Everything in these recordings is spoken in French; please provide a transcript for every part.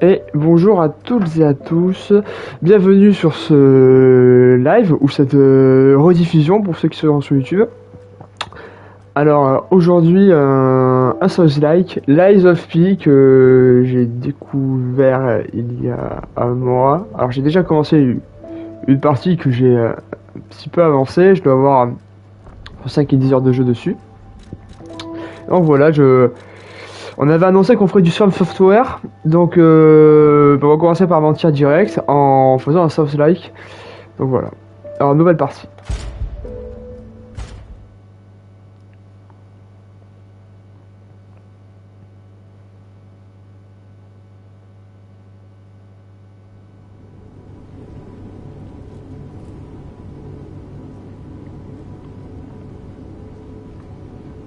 Et bonjour à toutes et à tous, bienvenue sur ce live ou cette rediffusion pour ceux qui seront sur YouTube. Alors aujourd'hui un Souls-like, Lies of P que j'ai découvert il y a un mois. Alors j'ai déjà commencé une partie que j'ai un petit peu avancée, je dois avoir 5 et 10 heures de jeu dessus. Donc voilà, on avait annoncé qu'on ferait du Swarm Software, donc on va commencer par mentir direct en faisant un Souls-like. Donc voilà. Alors nouvelle partie.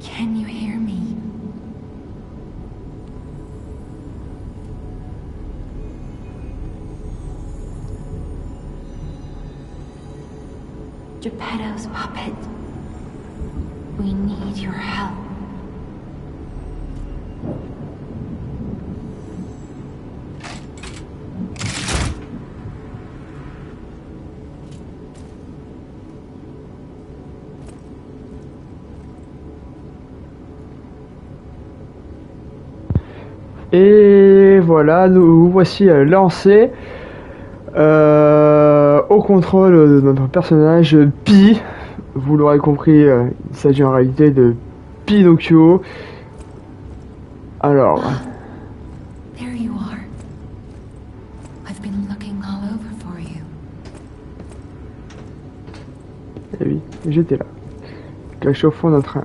Can you hear me? Geppetto's puppet. We need your help. Et voilà, nous voici lancés au contrôle de notre personnage Pi. Vous l'aurez compris, il s'agit en réalité de Pinocchio. Alors, There you are. I've been looking all over for you. eh oui, j'étais là, caché au fond d'un train.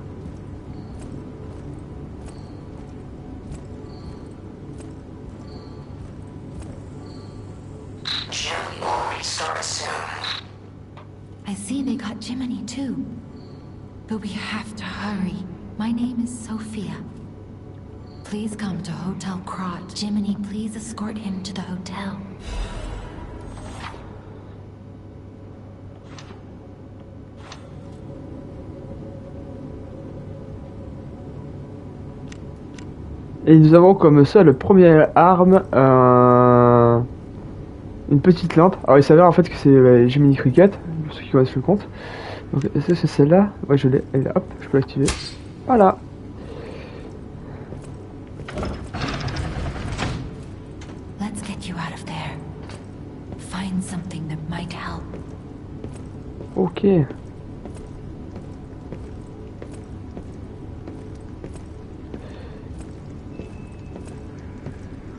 I see they got Jiminy too. But we have to hurry. My name is Sophia. Please come to Hotel Crot. Jiminy, please escort him to the hotel. Et nous avons comme seule première arme une petite lampe. Alors il s'avère en fait que c'est Jiminy Cricket, pour ceux qui connaissent le compte. Donc est-ce que c'est celle-là? Ouais, je l'ai. Elle est là, hop, je peux l'activer. Voilà. Let's get you out of there. Find something that might help. Ok.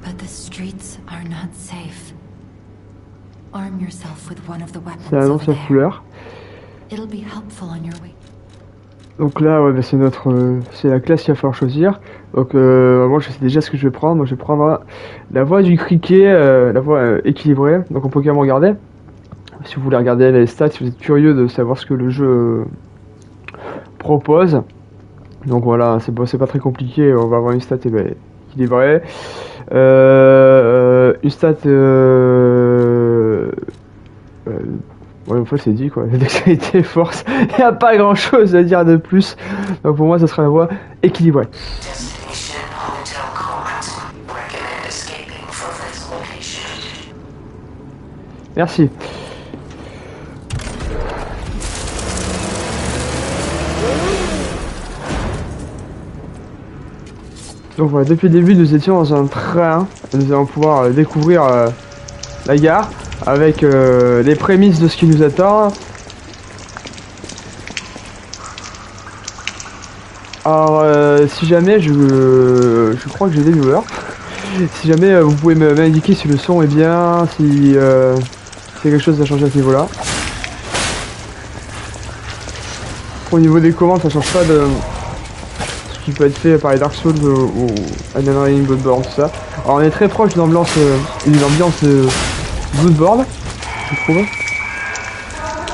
But the streets are not safe. Arm yourself with one of the weapons Ça annonce over la there. couleur. It'll be helpful on your way. Donc là, ouais, bah, c'est c'est la classe qu'il va falloir choisir. Donc moi, je sais déjà ce que je vais prendre. Moi, je vais prendre la voie du cricket, la voie équilibrée. Donc on peut également regarder. Si vous voulez regarder les stats, si vous êtes curieux de savoir ce que le jeu propose. Donc voilà, c'est pas très compliqué. On va avoir une stat équilibrée. Une stat ouais, en fait, c'est dit quoi. Dextérité, force, il n'y a pas grand chose à dire de plus. Donc pour moi, ça sera la voie équilibrée. Destination Hotel Court. Recommend escaping from this location. Merci. Donc voilà, depuis le début, nous étions dans un train. Nous allons pouvoir découvrir la gare avec les prémices de ce qui nous attend. Alors, si jamais je crois que j'ai des viewers. Si jamais vous pouvez m'indiquer si le son est bien, si c'est quelque chose à changer à ce niveau-là. Au niveau des commandes, ça change pas de ce qui peut être fait par les Dark Souls ou Elden Ring, Bloodborne, tout ça. Alors on est très proche d'une ambiance Bloodborne, je trouve.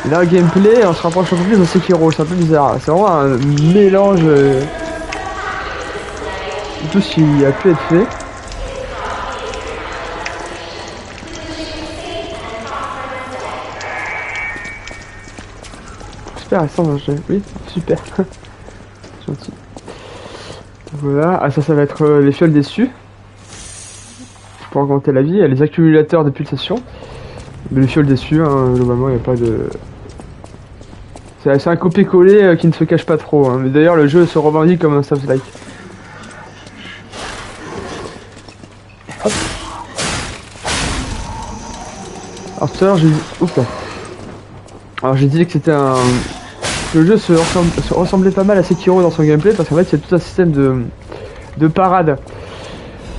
Et là, le gameplay, on se rapproche un peu plus de Sekiro, c'est un peu bizarre. C'est vraiment un mélange de tout ce qui a pu être fait. Super, sans danger. Oui, super. Gentil. Voilà. Ah, ça va être les fioles déçues. pour augmenter la vie. Il y a les accumulateurs de pulsations. Mais le fiole dessus, hein, globalement, il n'y a pas de... C'est un copier-coller qui ne se cache pas trop. Hein. Mais d'ailleurs, le jeu se revendique comme un Souls-like. Hop. Alors tout à l'heure, j'ai dit... Oups là. Alors j'ai dit que c'était un... Le jeu se ressemblait pas mal à Sekiro dans son gameplay parce qu'en fait, il y a tout un système de parade.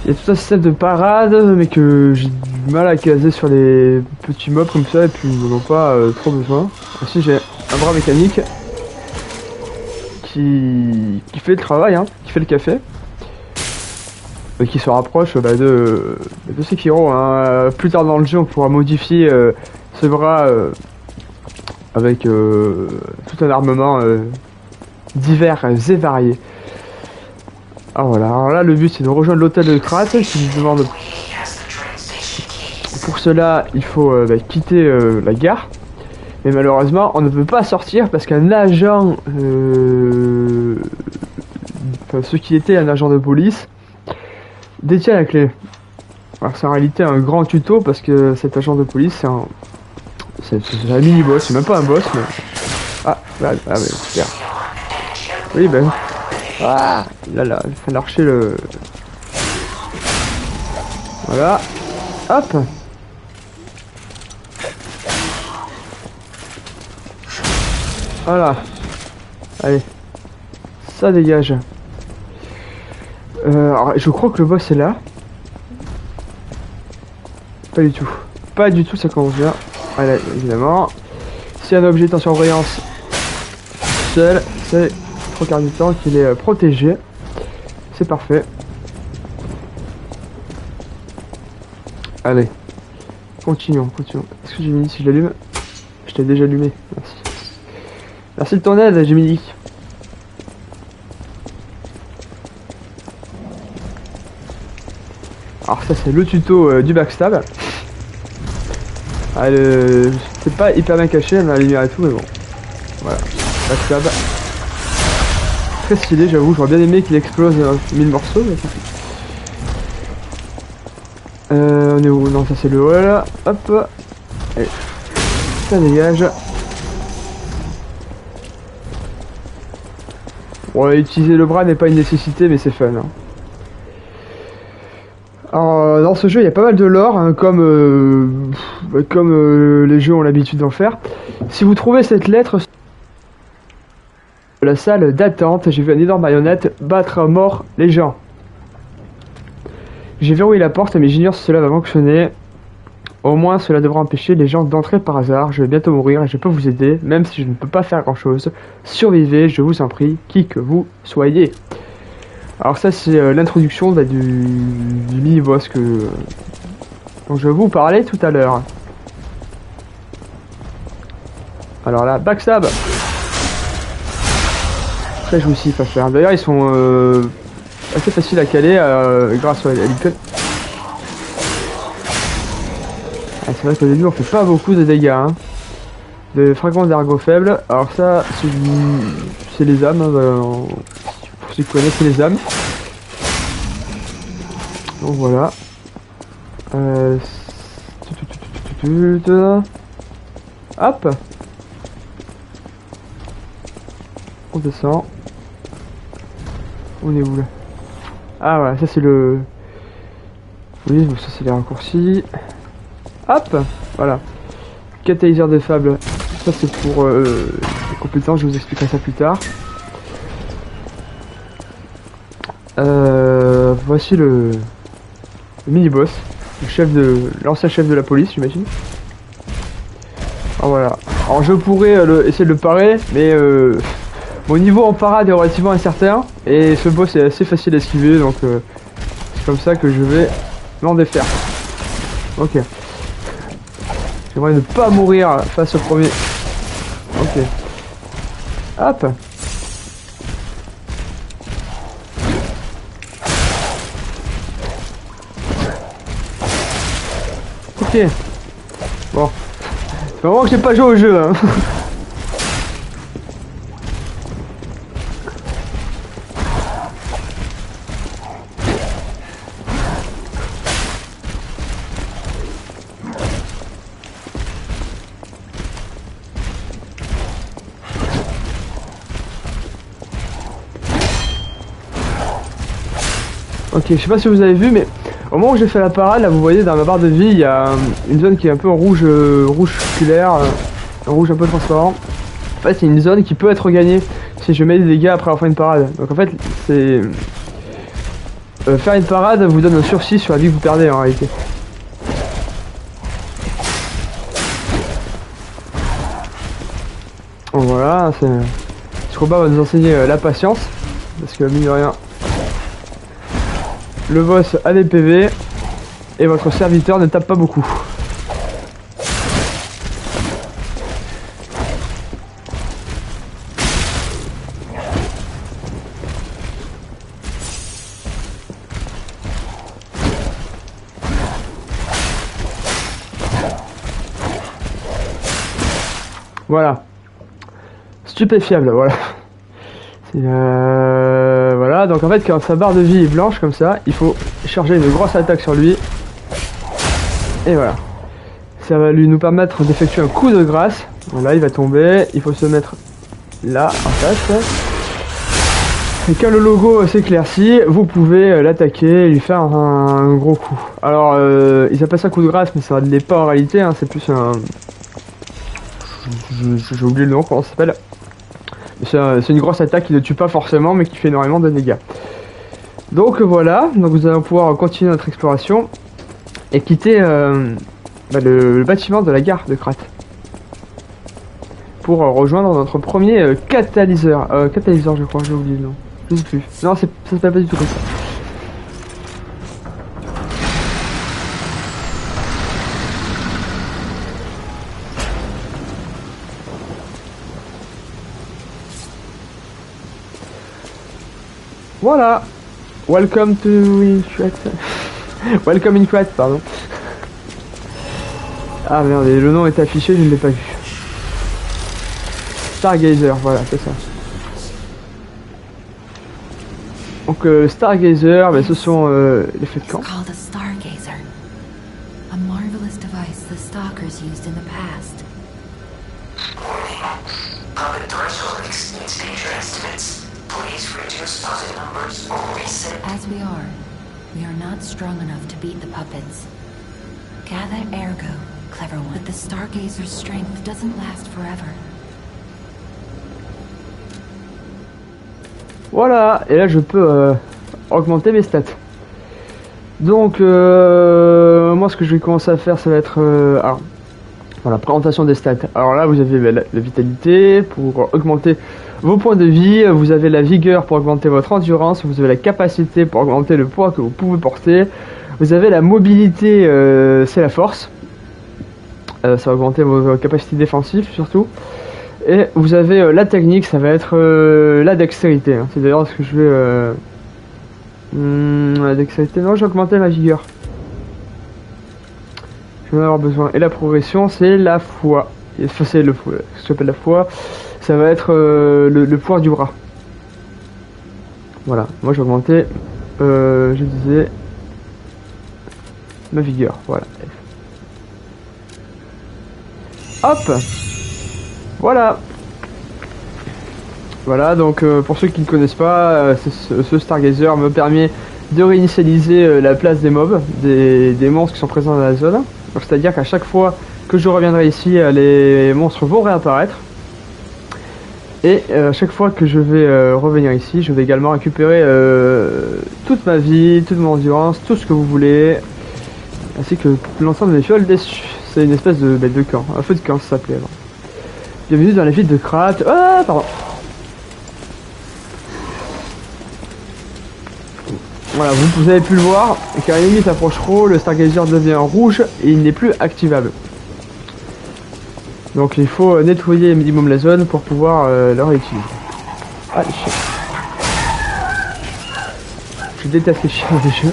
Il y a tout un système de parade, mais que j'ai du mal à caser sur les petits mobs comme ça, et puis ils n'en ont pas trop besoin. Ainsi, j'ai un bras mécanique qui fait le travail, hein, qui fait le café, et qui se rapproche de Sekiro. Hein. Plus tard dans le jeu, on pourra modifier ce bras avec tout un armement divers et variés. Ah voilà, alors là le but c'est de rejoindre l'hôtel de Krat qui nous demande... Pour cela il faut quitter la gare. Mais malheureusement on ne peut pas sortir parce qu'un agent... Enfin ce qui était un agent de police détient la clé. Alors c'est en réalité un grand tuto parce que cet agent de police c'est un... C'est un mini-boss, c'est même pas un boss mais... Ah, ouais, super. Oui ben... Ah là, il faut lâcher le... Voilà. Hop. Voilà. Allez. Ça dégage. Alors, je crois que le boss est là. Pas du tout. Pas du tout, ça commence bien. Allez, évidemment. Si un objet est en surveillance seul, c'est... trois quarts du temps qu'il est protégé. C'est parfait. Allez. Continuons. Est-ce que j'ai mis si je l'allume? Je t'ai déjà allumé. Merci. Merci de ton aide, Jiminy. Alors ça c'est le tuto du backstab. C'est pas hyper bien caché, la lumière et tout, mais bon. Voilà. Backstab. Très stylé, j'avoue, j'aurais bien aimé qu'il explose 1000 morceaux. Mais on est où? Non, ça c'est le hall. Hop. Allez. Ça dégage. Bon, utiliser le bras n'est pas une nécessité, mais c'est fun. Hein. Alors, dans ce jeu, il y a pas mal de lore, hein, comme les jeux ont l'habitude d'en faire. Si vous trouvez cette lettre... La salle d'attente, j'ai vu un énorme marionnette battre à mort les gens. J'ai verrouillé la porte mais j'ignore si cela va fonctionner. Au moins cela devra empêcher les gens d'entrer par hasard. Je vais bientôt mourir et je peux vous aider, même si je ne peux pas faire grand chose. Survivez, je vous en prie, qui que vous soyez. Alors ça c'est l'introduction du mini-boss dont je vous parlais tout à l'heure. Alors là, backstab. Très jouissif à faire. D'ailleurs ils sont assez faciles à caler grâce à l'icône. Ah, c'est vrai qu'au début on fait pas beaucoup de dégâts. Hein. Des fragments d'ergot faibles. Alors ça c'est les âmes. Hein, pour ceux qui connaissent c'est les âmes. Donc voilà. Hop. On descend. On est où là? Ah voilà, ça c'est le... Oui, ça c'est les raccourcis. Hop. Voilà. Catalyseur de fable. Ça c'est pour les compétences, je vous expliquerai ça plus tard. Voici le mini-boss. L'ancien chef de la police, j'imagine. Alors voilà. Alors je pourrais essayer de le parer, mais... Mon niveau en parade est relativement incertain et ce boss est assez facile à esquiver donc c'est comme ça que je vais m'en défaire. Ok. J'aimerais ne pas mourir face au premier. Ok. Hop. Ok. Bon. C'est vraiment que j'ai pas joué au jeu hein. Ok, je sais pas si vous avez vu, mais au moment où j'ai fait la parade, là vous voyez dans ma barre de vie, il y a une zone qui est un peu en rouge, rouge circulaire, rouge un peu transparent. En fait, c'est une zone qui peut être gagnée si je mets des dégâts après avoir fait une parade. Donc en fait, c'est... faire une parade vous donne un sursis sur la vie que vous perdez en réalité. Donc voilà, ce combat va nous enseigner la patience. Parce que mine de rien, le boss a des PV et votre serviteur ne tape pas beaucoup. Voilà. Stupéfiable, voilà. Voilà, donc en fait quand sa barre de vie est blanche comme ça, il faut charger une grosse attaque sur lui. Et voilà. Ça va nous permettre d'effectuer un coup de grâce. Voilà, il va tomber, il faut se mettre là, en face. Et quand le logo s'éclaircit, vous pouvez l'attaquer et lui faire un gros coup. Alors, ils appellent ça coup de grâce, mais ça ne l'est pas en réalité, hein, c'est plus un... J'ai oublié le nom, comment ça s'appelle. C'est une grosse attaque qui ne tue pas forcément, mais qui fait énormément de dégâts. Donc voilà, donc nous allons pouvoir continuer notre exploration et quitter le bâtiment de la gare de Krat pour rejoindre notre premier catalyseur. Catalyseur, je crois, j'ai oublié le nom. Je sais plus. Non, ça s'appelle pas du tout comme ça. Voilà. Welcome to Inquat. Welcome Inquat, pardon. Ah merde, le nom est affiché, je ne l'ai pas vu. Stargazer, voilà, c'est ça. Donc Stargazer, ben, ce sont les feux de camp. Called a stargazer. A marvelous device the stalkers used in the past. Puppet threshold exceeds danger estimates. Please reduce puppet numbers or reset. As we are not strong enough to beat the puppets. Gather ergo, clever one. But the stargazer's strength doesn't last forever. Voilà, et là je peux augmenter mes stats. Donc moi ce que je vais commencer à faire ça va être alors, voilà, présentation des stats. Alors là vous avez la vitalité pour augmenter vos points de vie, vous avez la vigueur pour augmenter votre endurance, vous avez la capacité pour augmenter le poids que vous pouvez porter, vous avez la mobilité, c'est la force, ça va augmenter vos capacités défensives surtout. Et vous avez la technique, ça va être la dextérité. Hein. C'est d'ailleurs ce que je vais... la dextérité, non, j'ai augmenté ma vigueur. Je vais en avoir besoin. Et la progression, c'est la foi. C'est ce que j'appelle la foi. Ça va être le pouvoir du bras. Voilà, moi j'ai augmenté, je disais, ma vigueur. Voilà. Hop! Voilà. Voilà, donc pour ceux qui ne connaissent pas, ce Stargazer me permet de réinitialiser la place des mobs, des monstres qui sont présents dans la zone. C'est-à-dire qu'à chaque fois que je reviendrai ici, les monstres vont réapparaître. Et à chaque fois que je vais revenir ici, je vais également récupérer toute ma vie, toute mon endurance, tout ce que vous voulez, ainsi que l'ensemble des fioles déçues. C'est une espèce de bête de camp, un feu de camp ça s'appelait avant. Bienvenue dans la ville de Krat. Ah, pardon. Voilà, vous avez pu le voir, quand l'ennemi s'approche trop, le Stargazer devient rouge et il n'est plus activable. Donc il faut nettoyer minimum la zone pour pouvoir le réutiliser. Ah, les chiens. Je déteste les chiens dans les jeux.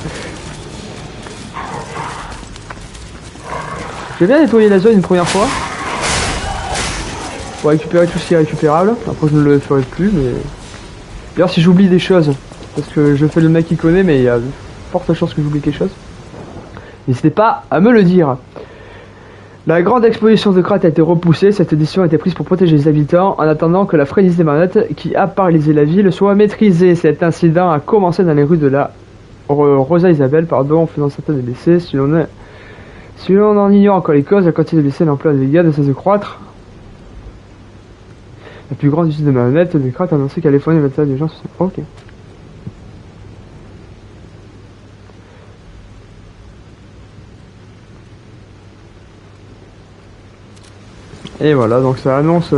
J'ai bien nettoyé la zone une première fois. Pour récupérer tout ce qui est récupérable. Après je ne le ferai plus, mais... D'ailleurs si j'oublie des choses, parce que je fais le mec qui connaît, mais il y a de fortes chances que j'oublie quelque chose. N'hésitez pas à me le dire. La grande exposition de Krat a été repoussée, cette édition a été prise pour protéger les habitants, en attendant que la frénésie des marionnettes qui a paralysé la ville soit maîtrisée. Cet incident a commencé dans les rues de la Rosa Isabelle, pardon, faisant certaines blessés. Si l'on en ignore encore les causes, la quantité de blessés et l'ampleur des dégâts ne cesse de croître. La plus grande usine de marionnettes, Necrat a annoncé qu'elle allait fournir le matériel d'urgence. Ok. Et voilà, donc ça annonce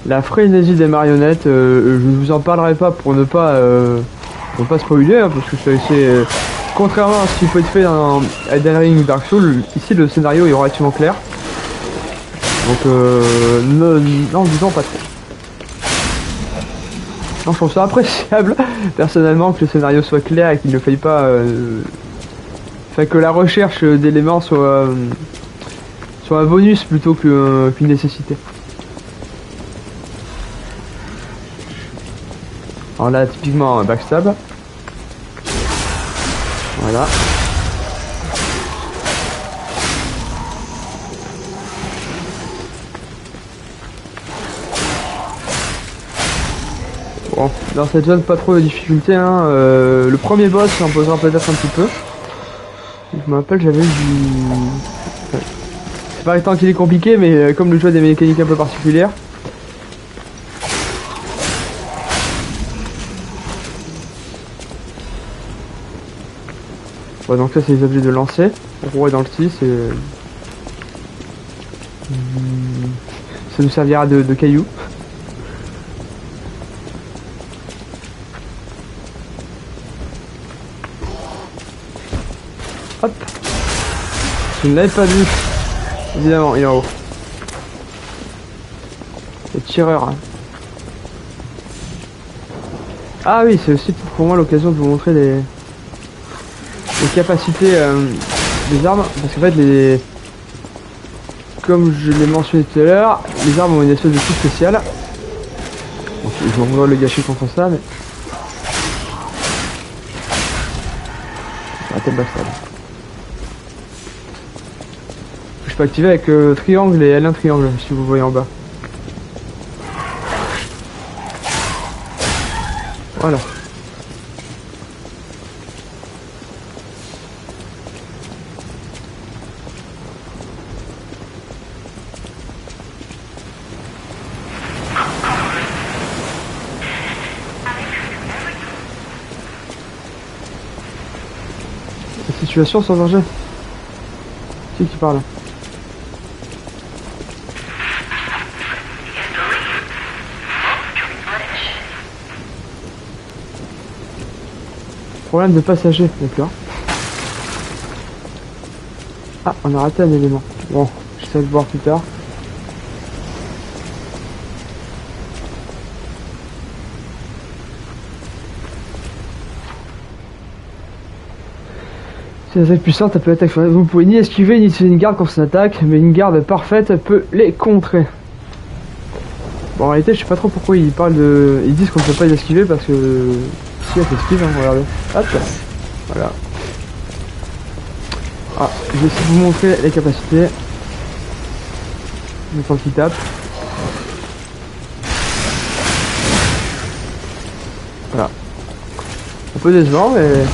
la frénésie des marionnettes. Je ne vous en parlerai pas pour ne pas spoiler, hein, parce que c'est contrairement à ce qui peut être fait dans Elden Ring ou Dark Souls, ici le scénario est relativement clair. Donc non, disons pas trop. Non, je trouve ça appréciable personnellement que le scénario soit clair et qu'il ne faille pas, enfin que la recherche d'éléments soit un bonus plutôt qu'une nécessité. Alors là, typiquement un backstab. Voilà. Bon, dans cette zone, pas trop de difficulté, hein. Le premier boss s'imposera peut-être un petit peu. Je me rappelle, j'avais eu du... C'est pas étant qu'il est compliqué, mais comme le jeu a des mécaniques un peu particulières. Bon, donc ça c'est les objets de lancer. Roi dans le 6 et... ça nous servira de cailloux. Hop. Je ne l'avais pas vu. Évidemment, il est en haut. Le tireur. Hein. Ah oui, c'est aussi pour moi l'occasion de vous montrer les capacités des armes. Parce qu'en fait, comme je l'ai mentionné tout à l'heure, les armes ont une espèce de coup spécial. Donc, je vais le gâcher contre ça, mais... Arrêtez le backstab. Je peux activer avec triangle et L1 triangle, si vous voyez en bas. Voilà. La situation sans danger. Qui parle? Problème de passager, d'accord. Ah, on a raté un élément. Bon, j'essaie de voir plus tard. C'est une attaque puissante, elle peut attaquer. Vous pouvez ni esquiver ni utiliser une garde contre son attaque, mais une garde parfaite peut les contrer. Bon, en réalité, je sais pas trop pourquoi ils parlent de. Ils disent qu'on ne peut pas les esquiver parce que. Si, elle s'esquive, hein, regardez. Hop là. Voilà. Ah, je vais essayer de vous montrer les capacités. Le temps qu'il tape. Voilà. Un peu décevant, mais.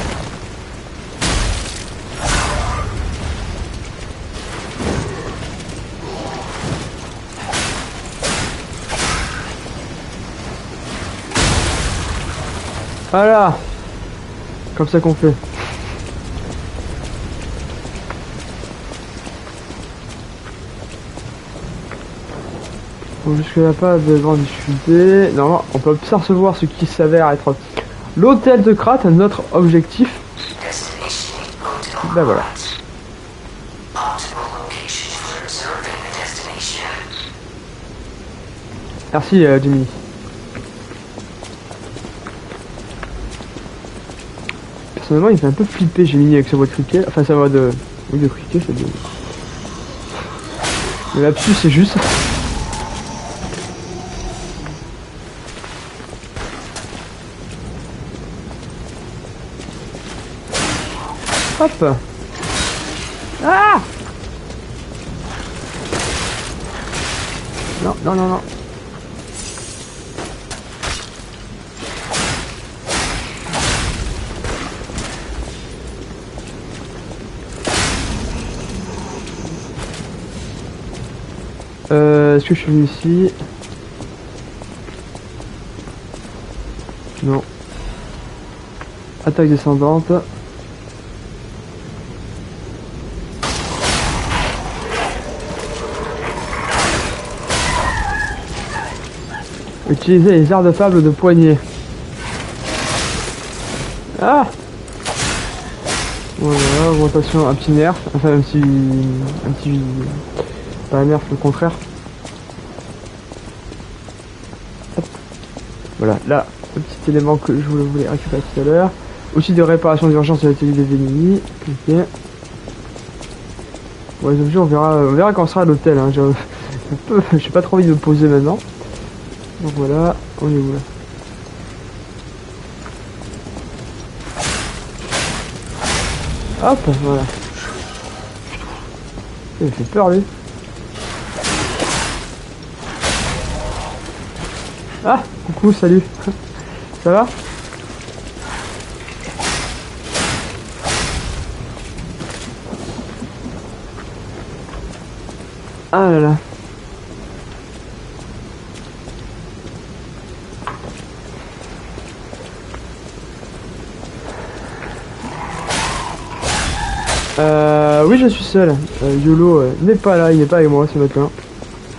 Voilà. Comme ça qu'on fait. Donc jusque là pas de grande difficulté. Normalement on peut percevoir ce qui s'avère être l'hôtel de Krat, notre objectif. Ben voilà. Merci Jimmy. Personnellement il fait un peu flipper Jimmy avec sa voix de cricket. Enfin sa voix de... Oui de cricket c'est bien. Le lapsus c'est juste. Hop. Ah. Non, non, non, non. Est-ce que je suis venu ici? Non. Attaque descendante. Utiliser les arts de fable de poignée. Ah! Voilà, augmentation, un petit nerf, enfin un petit, pas un nerf, le contraire. Hop. Voilà, là, le petit élément que je voulais récupérer tout à l'heure. Outil de réparation d'urgence de l'atelier des ennemis. Ok. Bon, les objets, on verra quand on sera à l'hôtel. Hein. J'ai pas trop envie de me poser maintenant. Donc voilà, on est où là? Hop, voilà. Il me fait peur lui. Ah, coucou, salut. Ça va? Ah là là. Oui, je suis seul. YOLO n'est pas là, il n'est pas avec moi ce matin.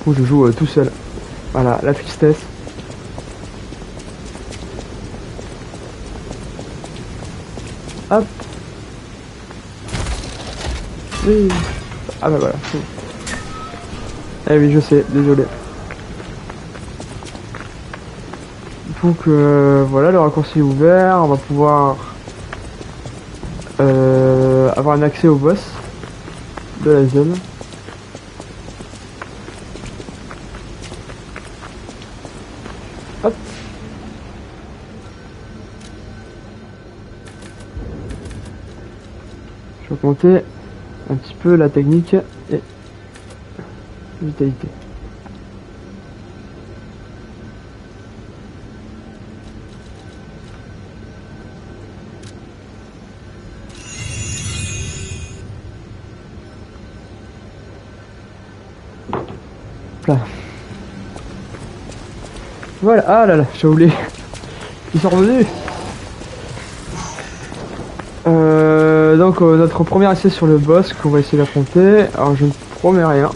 Où je joue tout seul. Voilà, la tristesse. Hop. Oui. Ah bah voilà. Eh oui, je sais, désolé. Donc voilà, le raccourci est ouvert. On va pouvoir avoir un accès au boss de la zone. Hop. Je vais augmenter un petit peu la technique et vitalité. Là. Voilà, ah là là, j'ai oublié. Ils sont revenus. Donc notre premier essai sur le boss qu'on va essayer d'affronter. Alors je ne promets rien.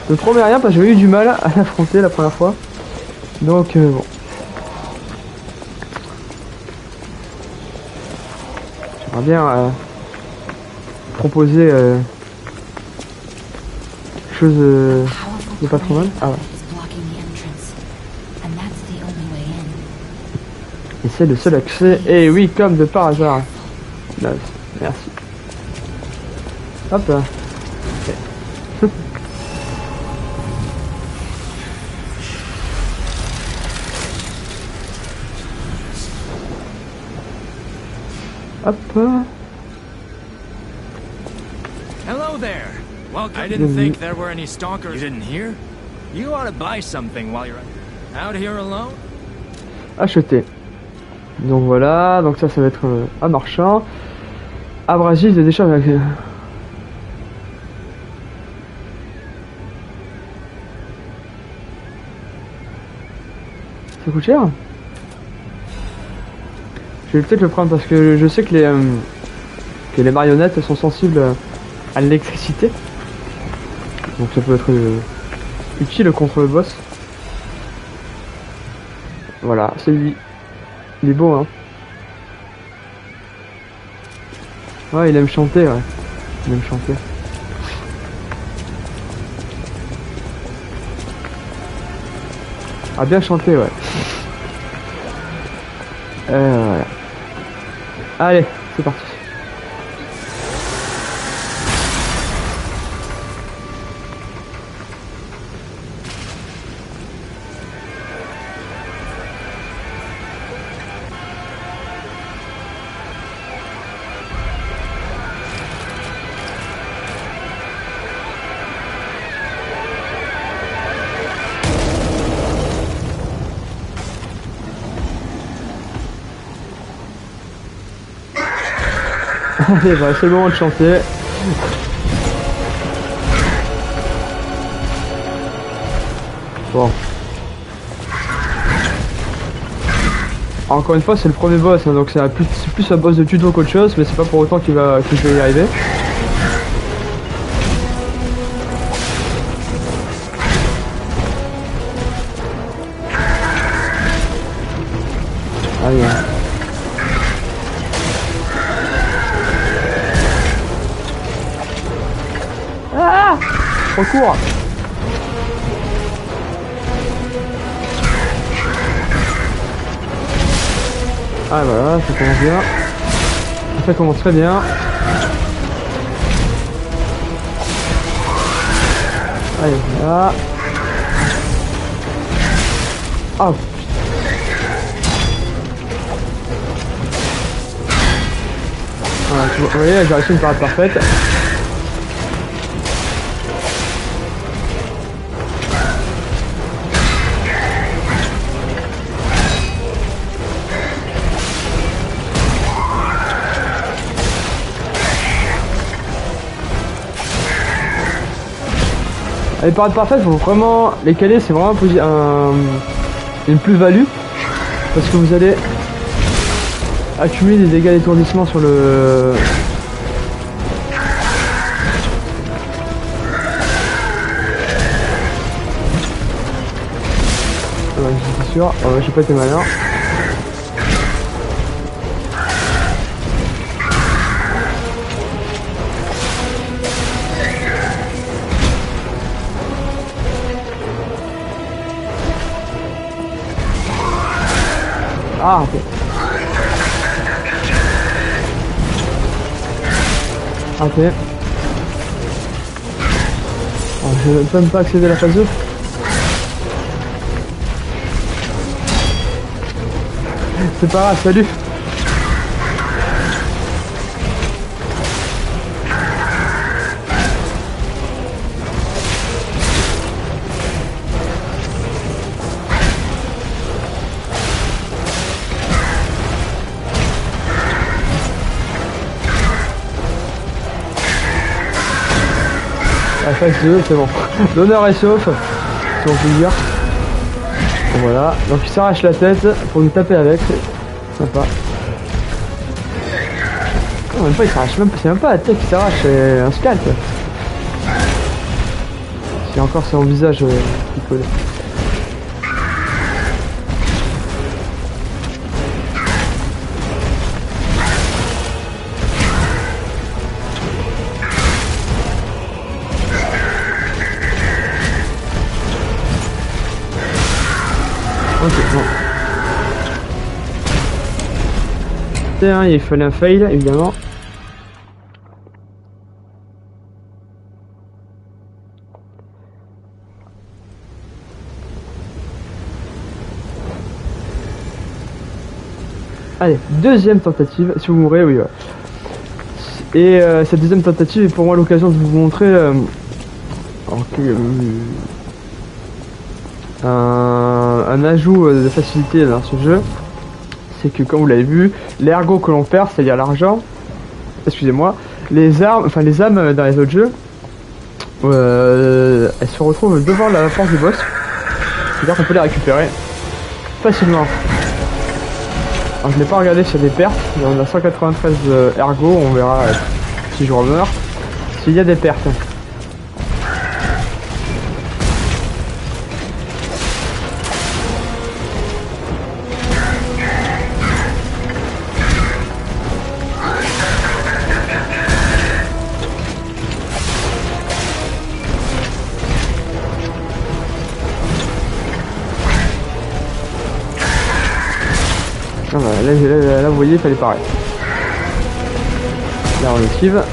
Je ne promets rien parce que j'ai eu du mal à l'affronter la première fois. Donc bon. J'aimerais bien proposer quelque chose de pas trop mal. Ah ouais. Et c'est le seul accès. Et oui, comme de par hasard. Là, merci. Hop. Okay. Hop. Hello there. Welcome. I didn't think there were any stalkers. You didn't hear? You ought to buy something while you're out here alone. Acheter. Donc voilà, donc ça va être un marchand. Abrasif de décharge avec... Ça coûte cher? Je vais peut-être le prendre parce que je sais que les marionnettes sont sensibles à l'électricité. Donc ça peut être utile contre le boss. Voilà, c'est lui. Il est beau, hein. Ouais, il aime chanter, ouais. Il aime chanter. Ah, bien chanter, ouais. Voilà. Allez, c'est parti. Allez, bah, c'est le moment de chanter. Bon. Encore une fois, c'est le premier boss, hein, donc c'est plus un boss de tuto qu'autre chose, mais c'est pas pour autant que je vais y arriver. Allez. Ah! Trop court! Ah voilà, ça commence bien. Ça commence très bien. Allez, là. Ah! Voilà, vous voyez, j'ai réussi une parade parfaite. Les parades parfaites, faut vraiment les caler, c'est vraiment une plus-value parce que vous allez accumuler des dégâts d'étourdissement sur le... J'étais sûr, j'ai pas été malin. Ah, ok. Ok. Alors, je vais même pas accéder à la phase 2. C'est pas grave, salut. La phase 2, c'est bon. L'honneur est sauf, si on peut dire. Voilà, donc il s'arrache la tête pour nous taper avec, c'est sympa. Oh, même pas, il s'arrache même, c'est même pas la tête qui s'arrache, c'est un scalp. C'est encore son visage qui colle. Ok, bon. Tiens, il fallait un fail, évidemment. Allez, deuxième tentative, si vous mourrez, oui. Ouais. Et cette deuxième tentative est pour moi l'occasion de vous montrer un ajout de facilité dans ce jeu. C'est que, comme vous l'avez vu, l'ergot que l'on perd, c'est-à-dire l'argent, excusez-moi, les âmes dans les autres jeux, elles se retrouvent devant la porte du boss, c'est-à-dire qu'on peut les récupérer facilement. Alors je n'ai pas regardé s'il y a des pertes, mais on a 193 ergots, on verra si je remeurs, s'il y a des pertes. Ah bah, là, vous voyez, il fallait pareil. Là on esquive. Là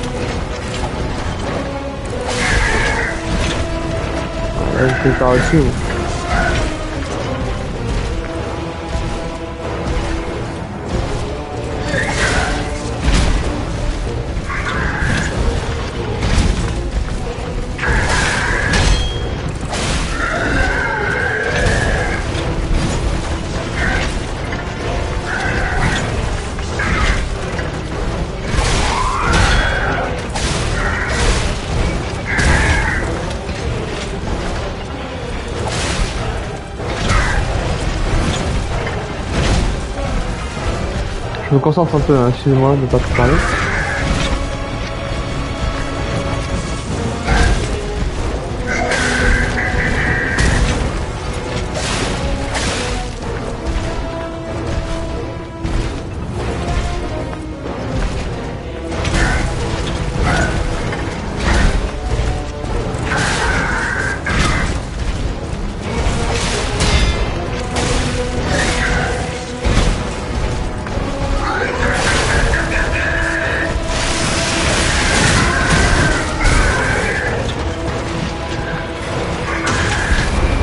je fais par dessus. Je me concentre un peu, hein, excusez-moi de ne pas trop parler.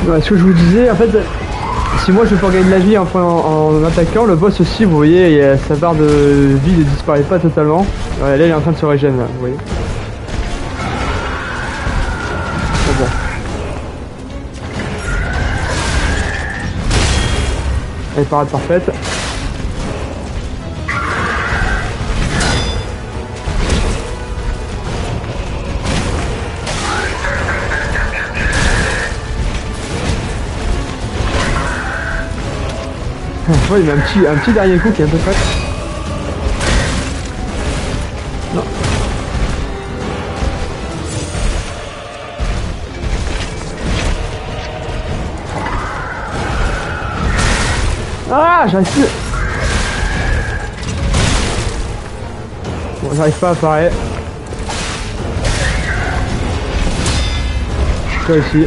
Ouais, ce que je vous disais, en fait, si moi je peux gagner de la vie en attaquant, le boss aussi, vous voyez, sa barre de vie ne disparaît pas totalement. Ouais, là il est en train de se régénérer, là, vous voyez. Bon. Elle est parade parfaite. Ouais, il met un petit dernier coup qui est un peu fat. Non. Ah, j'arrive plus. Bon, j'arrive pas à apparaître. Toi aussi.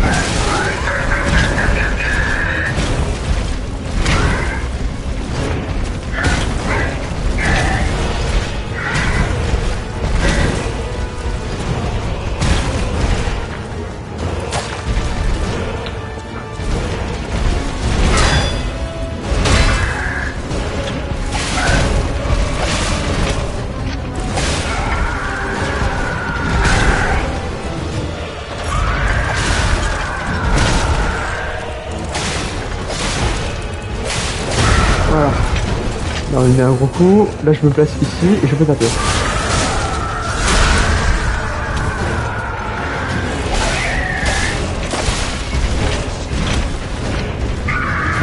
Voilà. Là on met un gros coup. Là je me place ici et je peux taper.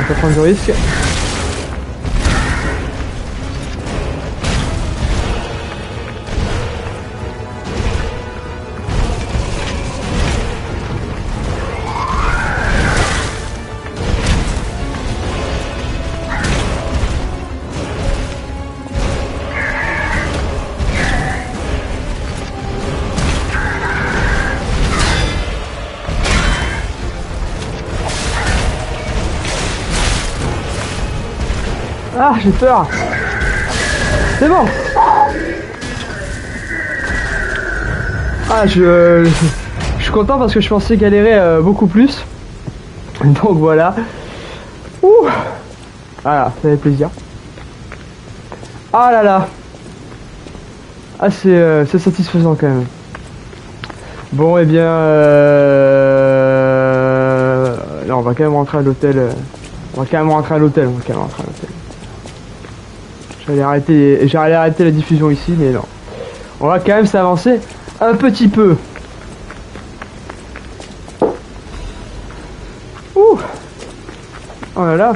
On peut prendre du risque. Ah, j'ai peur. C'est bon. Ah, je suis content parce que je pensais galérer beaucoup plus. Donc voilà. Ouh. Voilà, ça fait plaisir. Ah là là. Ah, c'est satisfaisant quand même. Bon, et eh bien... Là, on va quand même rentrer à l'hôtel. On va quand même rentrer à l'hôtel. J'allais arrêter la diffusion ici, mais non. On va quand même s'avancer un petit peu. Ouh. Oh là là.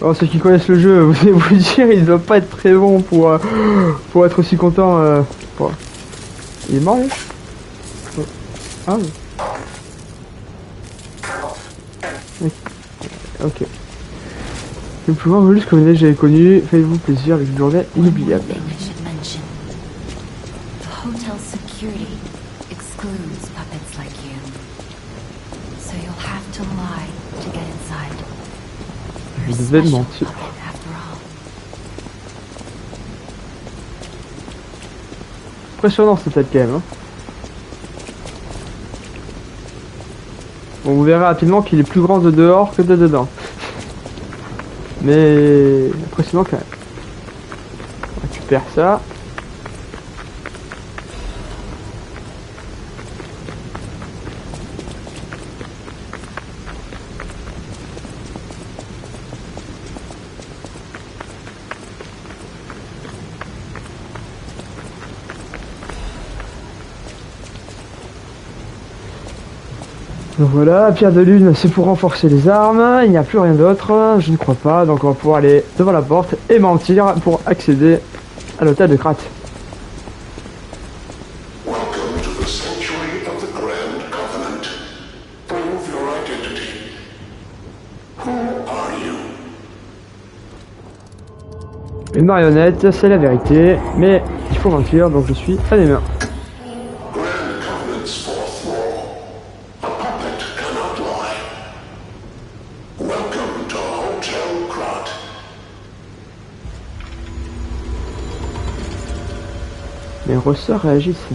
Bon, ceux qui connaissent le jeu, vous allez vous dire, il doit pas être très bon pour être aussi content. Il est mort, lui? Ah oui. Ok. Le plus grand volus que j'avais connu, faites-vous plaisir avec une journée inoubliable. One thing I should mention. The hotel's security excludes puppets like you. So you'll have to lie to get inside. You're a Je devais special mentir. puppet after all. Impressionnant cette tête quand même. Hein. Bon, vous verrez rapidement qu'il est plus grand de dehors que de dedans. Mais impressionnant quand même. On récupère ça. Donc voilà, pierre de lune, c'est pour renforcer les armes. Il n'y a plus rien d'autre, je ne crois pas. Donc on va pouvoir aller devant la porte et mentir pour accéder à l'hôtel de Krat. Welcome to the sanctuary of the Grand Covenant. Prove your identity. Who are you? Une marionnette, c'est la vérité, mais il faut mentir, donc je suis à des mains. Grand Covenant's fourth law. A puppet cannot lie. Welcome to Hotel Krat. Mes ressorts réagissent.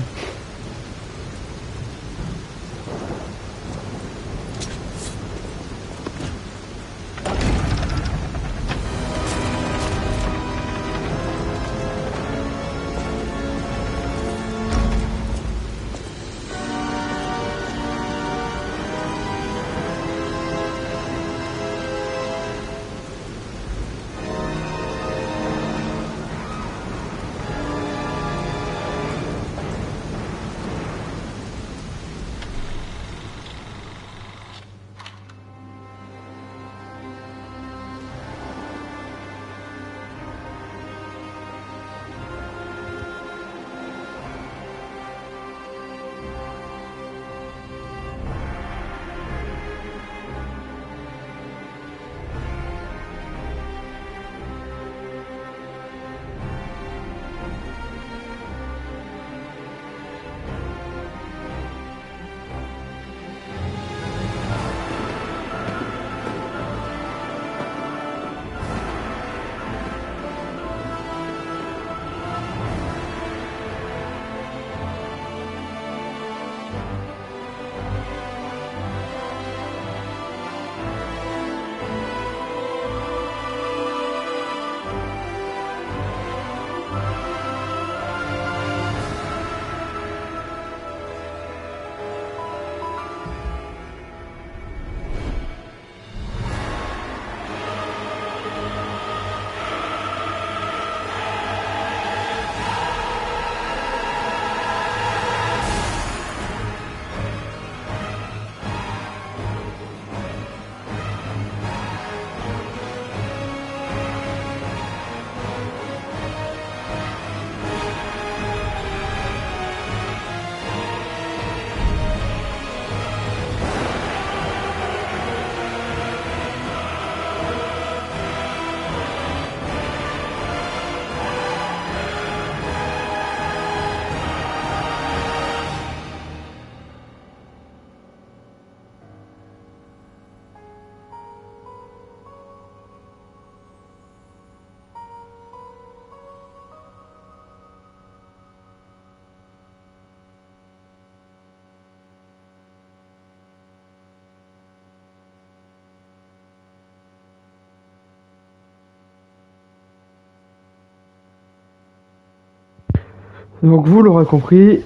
Donc vous l'aurez compris,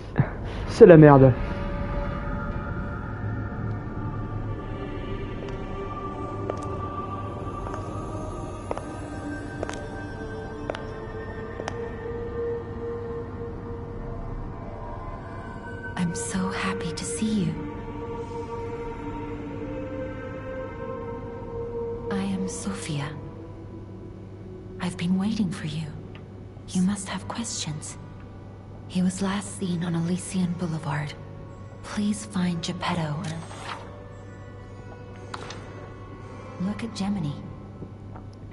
c'est la merde. I'm so happy to see you. I am Sophia. I've been waiting for you. You must have questions. He was last seen on Elysian Boulevard. Please find Geppetto and... Look at Gemini.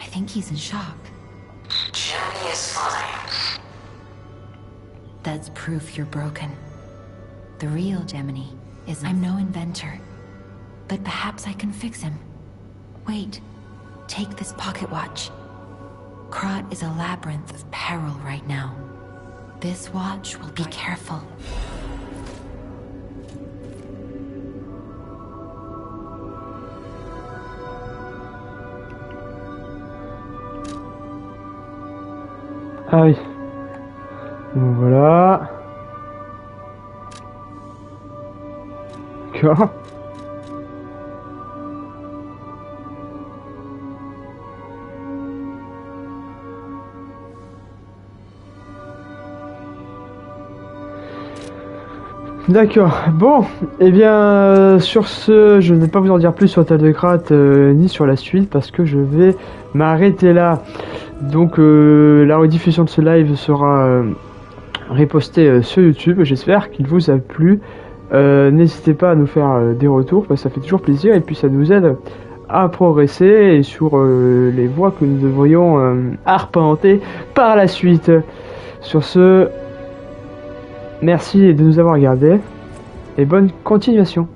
I think he's in shock. Jenny is fine. That's proof you're broken. The real Gemini is... I'm no inventor, but perhaps I can fix him. Wait, take this pocket watch. Krat is a labyrinth of peril right now. This watch will be careful. Ah oui. Donc voilà. D'accord. D'accord, bon, et bien sur ce, je ne vais pas vous en dire plus sur Taldecrat ni sur la suite parce que je vais m'arrêter là. Donc la rediffusion de ce live sera repostée sur YouTube, j'espère qu'il vous a plu. N'hésitez pas à nous faire des retours parce que ça fait toujours plaisir et puis ça nous aide à progresser et sur les voies que nous devrions arpenter par la suite. Sur ce, merci de nous avoir regardés et bonne continuation.